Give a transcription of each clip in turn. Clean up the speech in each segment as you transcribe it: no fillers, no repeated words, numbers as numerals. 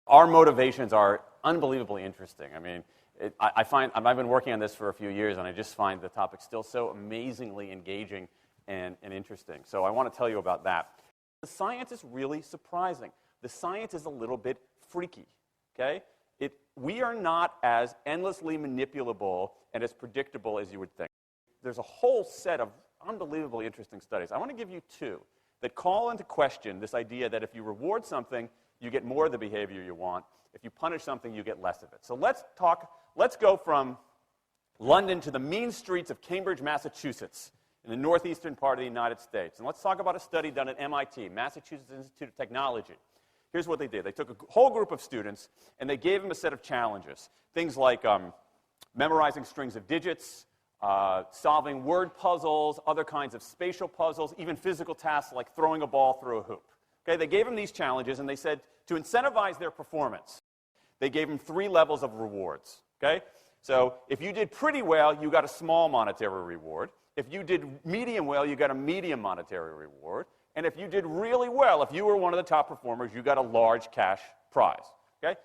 Our motivations are unbelievably interesting. I mean, I've been working on this for a few years, and I just find the topic still so amazingly engaging and interesting. So I want to tell you about that. The science is really surprising. The science is a little bit freaky, okay? We are not as endlessly manipulable and as predictable as you would think. There's a whole set of unbelievably interesting studies. I want to give you two that call into question this idea that if you reward something, you get more of the behavior you want. If you punish something, you get less of it. So let's go from London to the mean streets of Cambridge, Massachusetts, in the northeastern part of the United States. And let's talk about a study done at MIT, Massachusetts Institute of Technology. Here's what they did. They took a whole group of students, and they gave them a set of challenges. Things like memorizing strings of digits, solving word puzzles, other kinds of spatial puzzles, even physical tasks like throwing a ball through a hoop. Okay, they gave them these challenges, and they said to incentivize their performance, they gave them 3 levels of rewards. Okay? So if you did pretty well, you got a small monetary reward. If you did medium well, you got a medium monetary reward. And if you did really well, if you were one of the top performers, you got a large cash prize. Okay?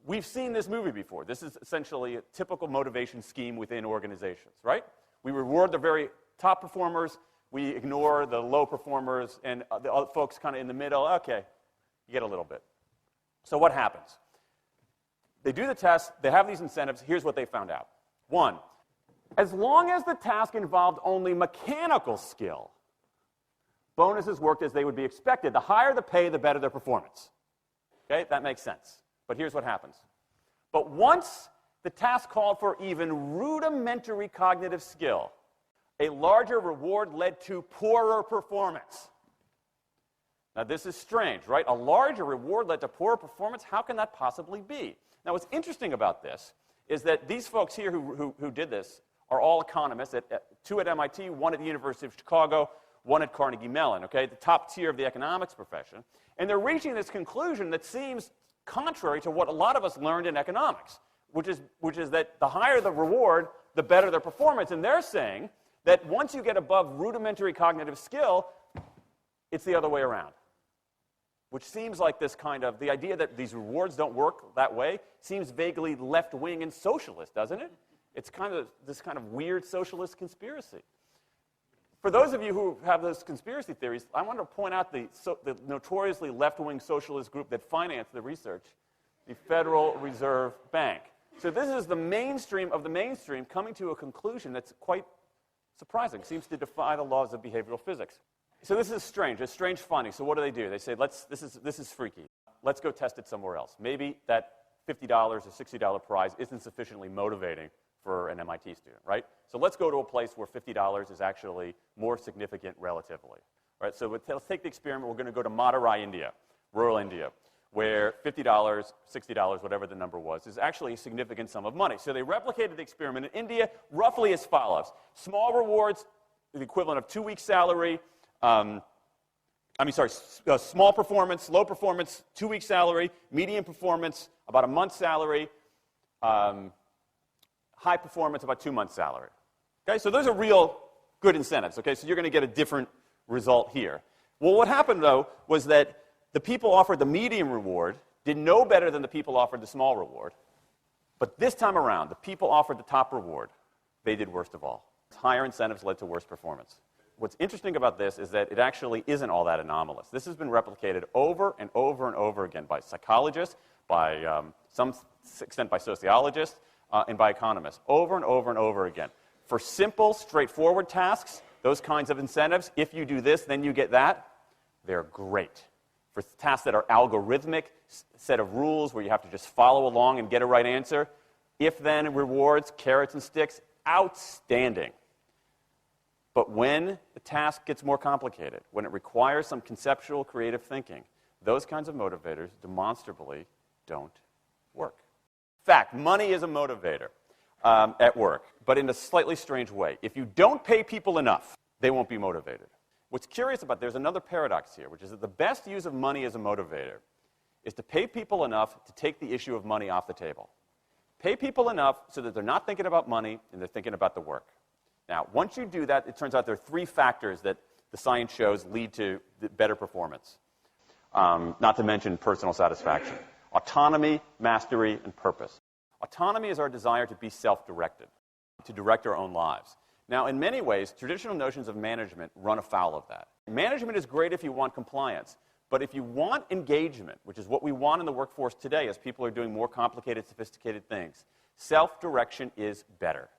We've seen this movie before. This is essentially a typical motivation scheme within organizations, right? We reward the very top performers, we ignore the low performers, and the other folks kind of in the middle. Okay, you get a little bit. So what happens? They do the test, they have these incentives. Here's what they found out. 1, as long as the task involved only mechanical skill, bonuses worked as they would be expected. The higher the pay, the better their performance. Okay, that makes sense. But here's what happens. But once the task called for even rudimentary cognitive skill, a larger reward led to poorer performance. Now, this is strange, right? A larger reward led to poorer performance? How can that possibly be? Now, what's interesting about this is that these folks here who did this are all economists, 2 at MIT, 1 at the University of Chicago, 1 at Carnegie Mellon, okay, the top tier of the economics profession. And they're reaching this conclusion that seems contrary to what a lot of us learned in economics, which is that the higher the reward, the better their performance. And they're saying that once you get above rudimentary cognitive skill, it's the other way around. Which seems like this kind of, the idea that these rewards don't work that way seems vaguely left-wing and socialist, doesn't it? It's kind of this kind of weird socialist conspiracy. For those of you who have those conspiracy theories, I want to point out the notoriously left-wing socialist group that financed the research, the Federal Reserve Bank. So this is the mainstream of the mainstream coming to a conclusion that's quite surprising. Seems to defy the laws of behavioral physics. So this is strange. It's strange finding. So what do? They say, this is freaky. Let's go test it somewhere else. Maybe that $50 or $60 prize isn't sufficiently motivating for an MIT student, right? So let's go to a place where $50 is actually more significant relatively. Right? So let's take the experiment. We're going to go to Madurai, India, rural India, where $50, $60, whatever the number was, is actually a significant sum of money. So they replicated the experiment in India roughly as follows. Small rewards, the equivalent of 2 weeks' salary. Small performance, low performance, 2 weeks' salary. Medium performance, about a month's salary. High performance, about 2 months' salary. Okay, so those are real good incentives. Okay, so you're going to get a different result here. Well, what happened, though, was that the people offered the medium reward did no better than the people offered the small reward. But this time around, the people offered the top reward. They did worst of all. Higher incentives led to worse performance. What's interesting about this is that it actually isn't all that anomalous. This has been replicated over and over and over again by psychologists, by some extent by sociologists, and by economists, over and over and over again. For simple, straightforward tasks, those kinds of incentives, if you do this, then you get that, they're great. For tasks that are algorithmic, set of rules where you have to just follow along and get a right answer, if-then rewards, carrots and sticks, outstanding. But when the task gets more complicated, when it requires some conceptual, creative thinking, those kinds of motivators demonstrably don't work. In fact, money is a motivator at work, but in a slightly strange way. If you don't pay people enough, they won't be motivated. What's curious about, there's another paradox here, which is that the best use of money as a motivator is to pay people enough to take the issue of money off the table. Pay people enough so that they're not thinking about money and they're thinking about the work. Now, once you do that, it turns out there are 3 factors that the science shows lead to better performance, not to mention personal satisfaction. Autonomy, mastery, and purpose. Autonomy is our desire to be self-directed, to direct our own lives. Now, in many ways, traditional notions of management run afoul of that. Management is great if you want compliance, but if you want engagement, which is what we want in the workforce today as people are doing more complicated, sophisticated things, self-direction is better.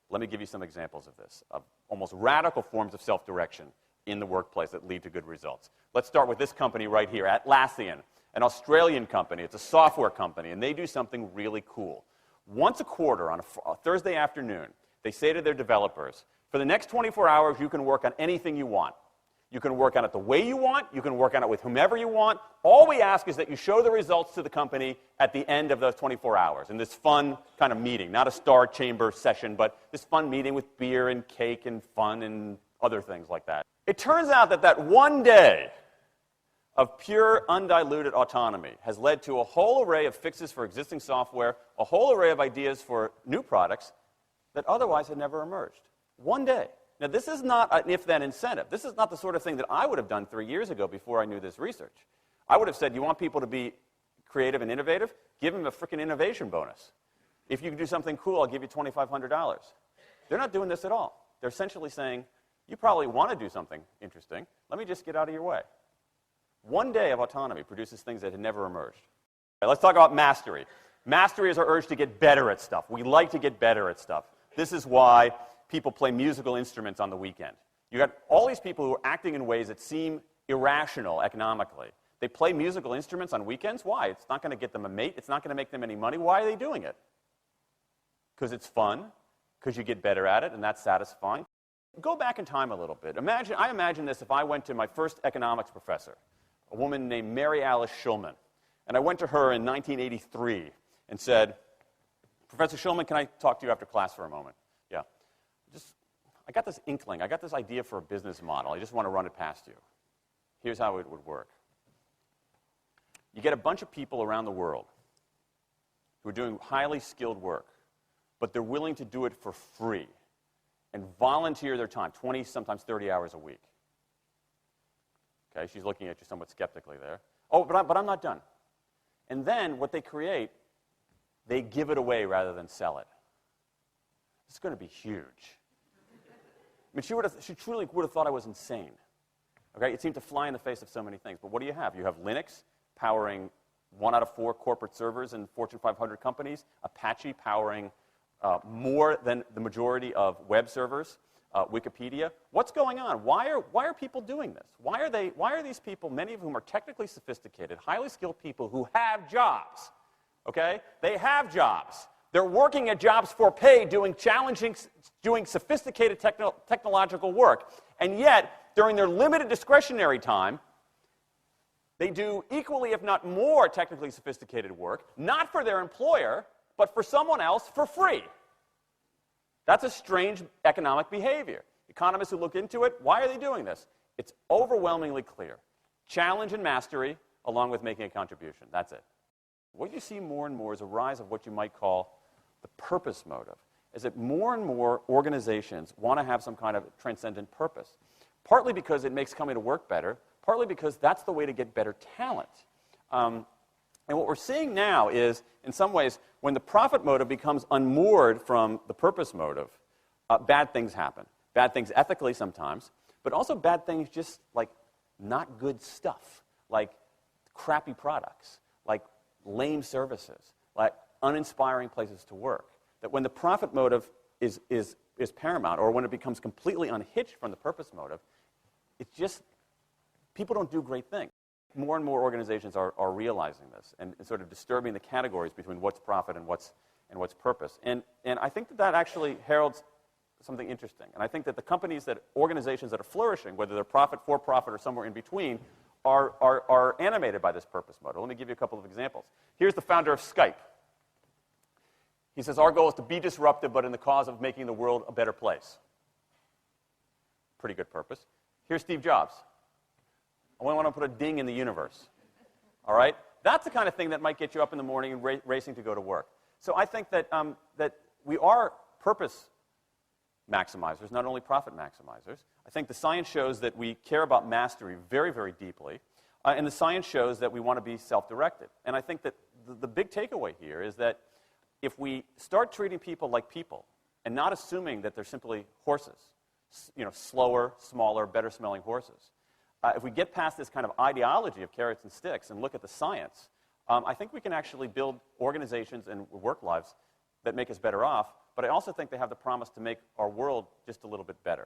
Let me give you some examples of this, of almost radical forms of self-direction in the workplace that lead to good results. Let's start with this company right here, Atlassian, an Australian company. It's a software company, and they do something really cool. Once a quarter, on a Thursday afternoon, they say to their developers, for the next 24 hours, you can work on anything you want. You can work on it the way you want. You can work on it with whomever you want. All we ask is that you show the results to the company at the end of those 24 hours in this fun kind of meeting, not a star chamber session, but this fun meeting with beer and cake and fun and other things like that. It turns out that that one day of pure, undiluted autonomy has led to a whole array of fixes for existing software, a whole array of ideas for new products that otherwise had never emerged. One day. Now, this is not an if-then incentive. This is not the sort of thing that I would have done 3 years ago before I knew this research. I would have said, you want people to be creative and innovative? Give them a freaking innovation bonus. If you can do something cool, I'll give you $2,500. They're not doing this at all. They're essentially saying, you probably want to do something interesting. Let me just get out of your way. One day of autonomy produces things that had never emerged. Okay, let's talk about mastery. Mastery is our urge to get better at stuff. We like to get better at stuff. This is why people play musical instruments on the weekend. You got all these people who are acting in ways that seem irrational economically. They play musical instruments on weekends. Why? It's not going to get them a mate. It's not going to make them any money. Why are they doing it? Because it's fun, because you get better at it, and that's satisfying. Go back in time a little bit. I imagine this if I went to my first economics professor, a woman named Mary Alice Schulman, and I went to her in 1983 and said, Professor Schulman, can I talk to you after class for a moment? Yeah. I got this inkling. I got this idea for a business model. I just want to run it past you. Here's how it would work. You get a bunch of people around the world who are doing highly skilled work, but they're willing to do it for free and volunteer their time, 20, sometimes 30 hours a week. Okay, she's looking at you somewhat skeptically there. Oh, but I'm not done. And then what they create, they give it away rather than sell it. It's going to be huge. I mean, she truly would have thought I was insane. Okay, it seemed to fly in the face of so many things. But what do you have? You have Linux powering 1 out of 4 corporate servers in Fortune 500 companies, Apache powering more than the majority of web servers, Wikipedia. What's going on? Why are people doing this? Why are these people, many of whom are technically sophisticated, highly skilled people who have jobs? Okay? They have jobs. They're working at jobs for pay, doing sophisticated technological work. And yet, during their limited discretionary time, they do equally, if not more, technically sophisticated work, not for their employer, but for someone else for free. That's a strange economic behavior. Economists who look into it, why are they doing this? It's overwhelmingly clear. Challenge and mastery, along with making a contribution. That's it. What you see more and more is a rise of what you might call the purpose motive, is that more and more organizations want to have some kind of transcendent purpose, partly because it makes coming to work better, partly because that's the way to get better talent. And what we're seeing now is, in some ways, when the profit motive becomes unmoored from the purpose motive, bad things happen. Bad things ethically sometimes, but also bad things just like not good stuff, like crappy products, like lame services, like uninspiring places to work. That when the profit motive is paramount, or when it becomes completely unhitched from the purpose motive, it's just, people don't do great things. More and more organizations are realizing this and sort of disturbing the categories between what's profit and what's purpose. And I think that actually heralds something interesting. And I think that organizations that are flourishing, whether they're profit, for profit, or somewhere in between, are animated by this purpose motive. Let me give you a couple of examples. Here's the founder of Skype. He says, our goal is to be disruptive, but in the cause of making the world a better place. Pretty good purpose. Here's Steve Jobs. I want to put a ding in the universe. All right? That's the kind of thing that might get you up in the morning and racing to go to work. So I think that, that we are purpose maximizers, not only profit maximizers. I think the science shows that we care about mastery very, very deeply. And the science shows that we want to be self-directed. And I think that the big takeaway here is that if we start treating people like people and not assuming that they're simply horses, slower, smaller, better-smelling horses, if we get past this kind of ideology of carrots and sticks and look at the science, I think we can actually build organizations and work lives that make us better off, but I also think they have the promise to make our world just a little bit better.